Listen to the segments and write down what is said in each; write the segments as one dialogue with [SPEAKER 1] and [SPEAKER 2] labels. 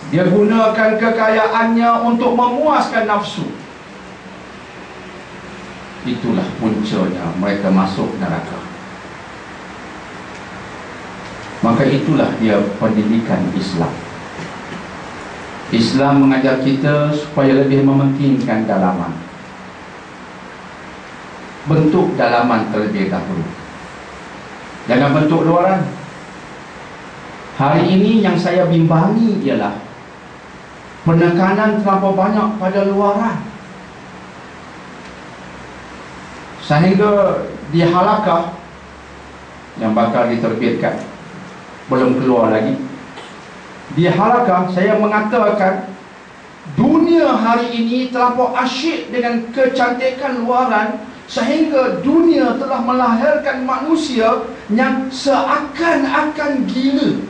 [SPEAKER 1] Dia gunakan kekayaannya untuk memuaskan nafsu. Itulah puncanya mereka masuk neraka. Maka itulah dia pendidikan Islam. Islam mengajar kita supaya lebih mementingkan dalaman. Bentuk dalaman terlebih dahulu, jangan bentuk luaran. Hari ini yang saya bimbangi ialah penekanan terlalu banyak pada luaran, sehingga di halakah yang bakal diterbitkan belum keluar lagi. Di halakah saya mengatakan dunia hari ini terlalu asyik dengan kecantikan luaran, sehingga dunia telah melahirkan manusia yang seakan-akan gila.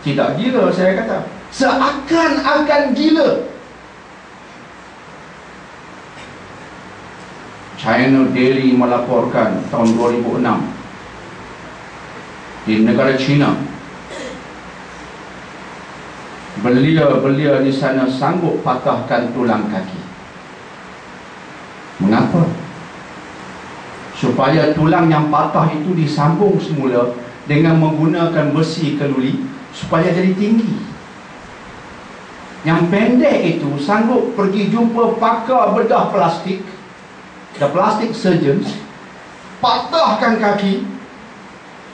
[SPEAKER 1] Tidak gila saya kata, seakan-akan gila. China Daily melaporkan tahun 2006 di negara China, belia-belia di sana sanggup patahkan tulang kaki. Mengapa? Supaya tulang yang patah itu disambung semula dengan menggunakan besi keluli supaya jadi tinggi. Yang pendek itu sanggup pergi jumpa pakar bedah plastik, the plastic surgeons, patahkan kaki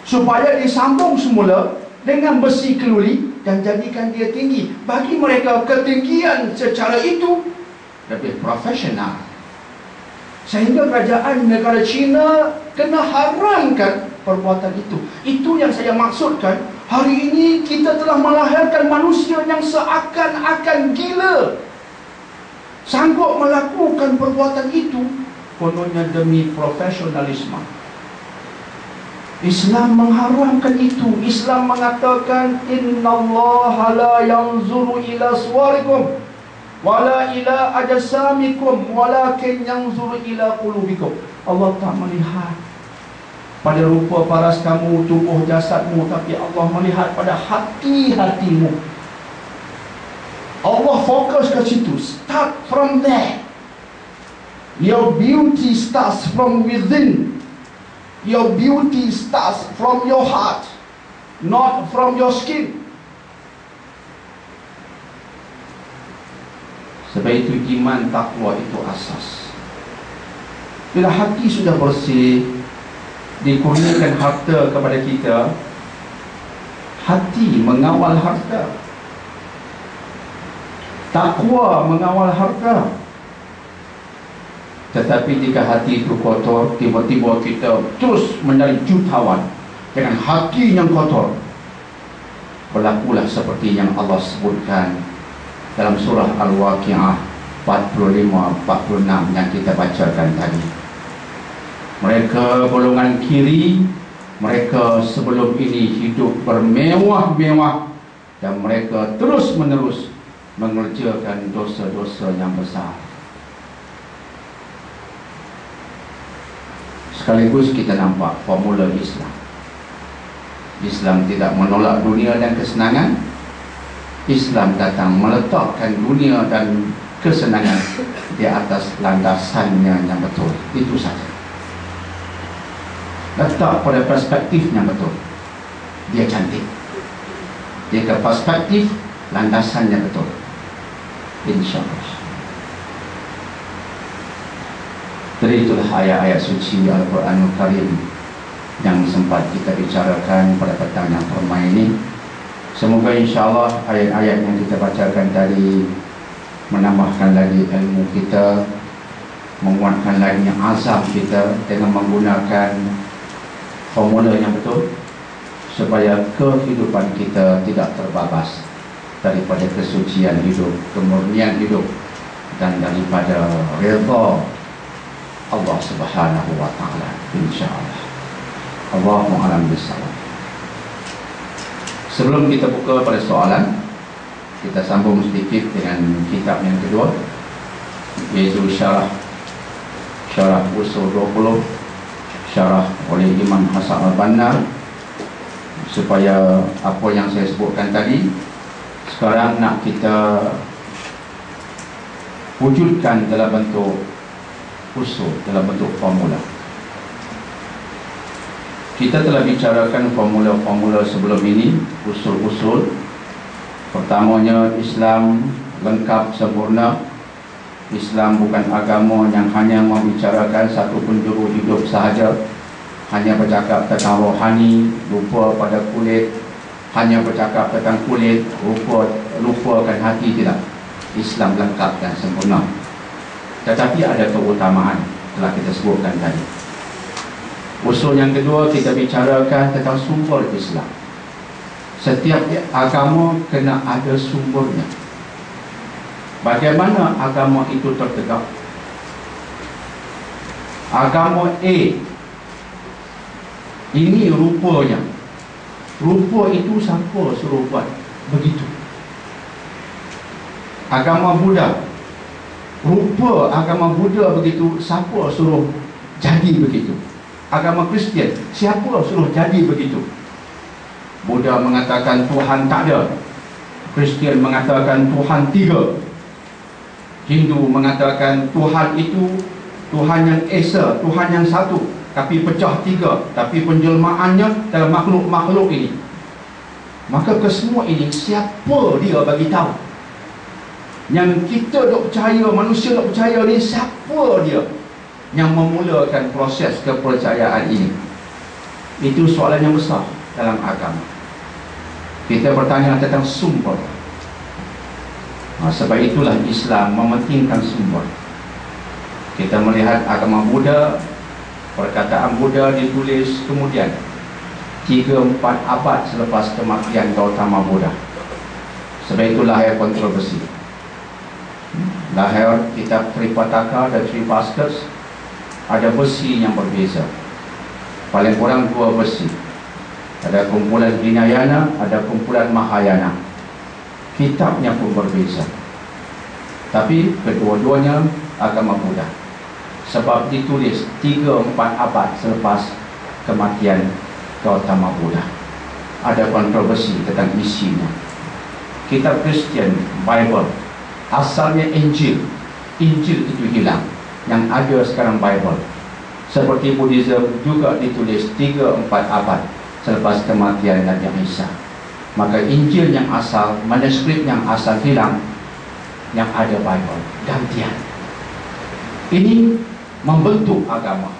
[SPEAKER 1] supaya disambung semula dengan besi keluli dan jadikan dia tinggi. Bagi mereka ketinggian secara itu lebih profesional, sehingga kerajaan negara China kena haramkan perbuatan itu. Itu yang saya maksudkan. Hari ini kita telah melahirkan manusia yang seakan-akan gila, sanggup melakukan perbuatan itu kononnya demi profesionalisme. Islam mengharamkan itu. Islam mengatakan innallaha la yanzuru ila suwarikum wala ila ajsamikum walakin yanzuru ila qulubikum. Allah tak melihat pada rupa paras kamu, tubuh jasadmu, tapi Allah melihat pada hati-hatimu. Allah fokus ke situ. Start from there. Your beauty starts from within. Your beauty starts from your heart, not from your skin. Sebab itu iman takwa itu asas. Bila hati sudah bersih, dikurniakan harta kepada kita, hati mengawal harta, takwa mengawal harta. Tetapi jika hati itu kotor, tiba-tiba kita terus mencari jutawan dengan hati yang kotor, berlakulah seperti yang Allah sebutkan dalam surah Al-Waqi'ah 45-46 yang kita bacakan tadi. Mereka golongan kiri, mereka sebelum ini hidup bermewah-mewah, dan mereka terus-menerus mengerjakan dosa-dosa yang besar. Sekaligus kita nampak formula Islam. Islam tidak menolak dunia dan kesenangan. Islam datang meletakkan dunia dan kesenangan di atas landasannya yang betul. Itu saja. Letak pada perspektif yang betul. Dia cantik. Dia ke perspektif landasannya betul. InsyaAllah. Jadi itulah ayat-ayat suci Al-Quranul Karim yang sempat kita bicarakan pada petang yang permai ini. Semoga insyaAllah ayat-ayat yang kita bacakan tadi menambahkan lagi ilmu kita, menguatkan lagi azam kita dengan menggunakan formula yang betul, supaya kehidupan kita tidak terbabas daripada kesucian hidup, kemurnian hidup, dan daripada redha Allah Subhanahu wa ta'ala, insyaAllah. Allahu a'lam bishawab. Sebelum kita buka pada soalan, kita sambung sedikit dengan kitab yang kedua, iaitu Syarah Usul 20, syarah oleh Imam Hasan Al-Banna, supaya apa yang saya sebutkan tadi sekarang nak kita wujudkan dalam bentuk usul, dalam bentuk formula. Kita telah bicarakan formula-formula sebelum ini, usul-usul. Pertamanya, Islam lengkap sempurna. Islam bukan agama yang hanya membicarakan satu penjuru hidup sahaja, hanya bercakap tentang rohani, lupa pada kulit, hanya bercakap tentang kulit, lupakan hati. Tidak. Islam lengkap dan sempurna. Tetapi ada keutamaan, telah kita sebutkan tadi. Usul yang kedua, kita bicarakan tentang sumber Islam. Setiap agama kena ada sumbernya. Bagaimana agama itu tertegak? Agama A ini rupanya, rupa itu siapa suruh buat begitu. Agama Buddha, rupa agama Buddha begitu, siapa suruh jadi begitu. Agama Kristian, siapa suruh jadi begitu. Buddha mengatakan Tuhan tak ada, Kristian mengatakan Tuhan tiga, Hindu mengatakan Tuhan itu Tuhan yang esa, Tuhan yang satu, tapi pecah tiga, tapi penjelmaannya dalam makhluk-makhluk ini. Maka kesemua ini siapa dia bagi tahu? Yang kita dok percaya, manusia dok percaya ni, siapa dia yang memulakan proses kepercayaan ini? Itu soalan yang besar dalam agama. Kita bertanya tentang sumber. Sebab itulah Islam mementingkan sumber. Kita melihat agama Buddha, perkataan Buddha ditulis kemudian 3-4 abad selepas kematian Gautama Buddha. Sebab itu lahir kontroversi, lahir kitab Tripitaka dan Tripaskas. Ada besi yang berbeza, paling kurang 2 besi. Ada kumpulan Hinayana, ada kumpulan Mahayana. Kitabnya pun berbeza, tapi kedua-duanya agama Buddha. Sebab ditulis 3-4 abad selepas kematian Gautama Buddha. Ada kontroversi tentang isinya. Kitab Kristian, Bible, asalnya Injil. Injil itu hilang, yang ada sekarang Bible. Seperti Buddhism juga ditulis 3-4 abad selepas kematian Nabi Isa. Maka Injil yang asal, manuskrip yang asal hilang, yang ada Bible, gantian. Ini membentuk agama.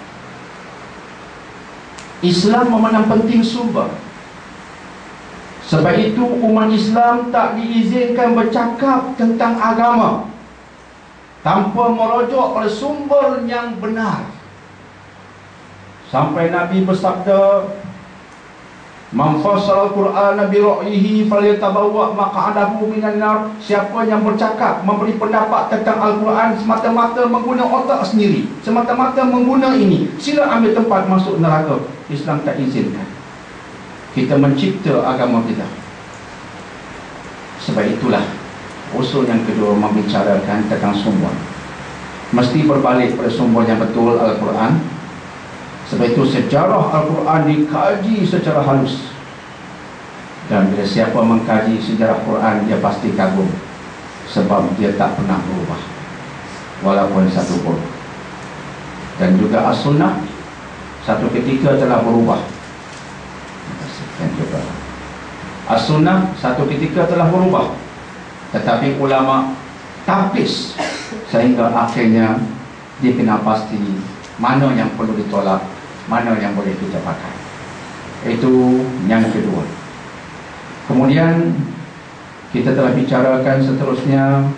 [SPEAKER 1] Islam memandang penting sumber. Sebab itu umat Islam tak diizinkan bercakap tentang agama tanpa merujuk pada sumber yang benar. Sampai Nabi bersabda, "Man fassara al-Qur'ana bi ra'yihi falyatabawwa maq'adahu minan nar." Siapa yang bercakap, memberi pendapat tentang Al-Quran semata-mata menggunakan otak sendiri, semata-mata menggunakan ini, sila ambil tempat masuk neraka. Islam tak izinkan. Kita mencipta agama kita. Sebab itulah usul yang kedua membicarakan tentang sumber. Mesti berbalik pada sumber yang betul, Al-Quran. Sebab itu sejarah Al-Quran dikaji secara halus. Dan bila siapa mengkaji sejarah Quran, dia pasti kagum. Sebab dia tak pernah berubah, walaupun satu pun. Dan juga As-Sunnah satu ketika telah berubah. As-Sunnah satu ketika telah berubah, tetapi ulama tapis sehingga akhirnya dikenal pasti mana yang perlu ditolak, mana yang boleh kita pakai. Itu yang kedua. Kemudian kita telah bicarakan seterusnya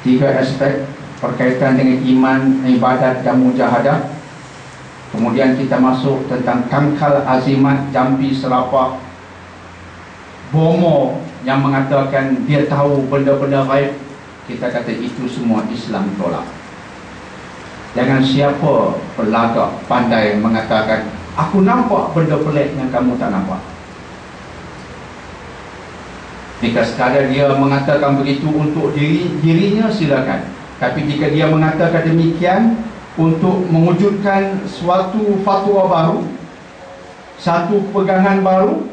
[SPEAKER 1] 3 aspek berkaitan dengan iman, ibadat dan mujahadah. Kemudian kita masuk tentang tangkal azimat, jambi serapah, bomo yang mengatakan dia tahu benda-benda gaib. Kita kata itu semua Islam tolak. Jangan siapa berlagak pandai mengatakan aku nampak benda pelik yang kamu tak nampak. Jika sekadar dia mengatakan begitu untuk dirinya, silakan. Tapi jika dia mengatakan demikian untuk mewujudkan suatu fatwa baru, satu pegangan baru,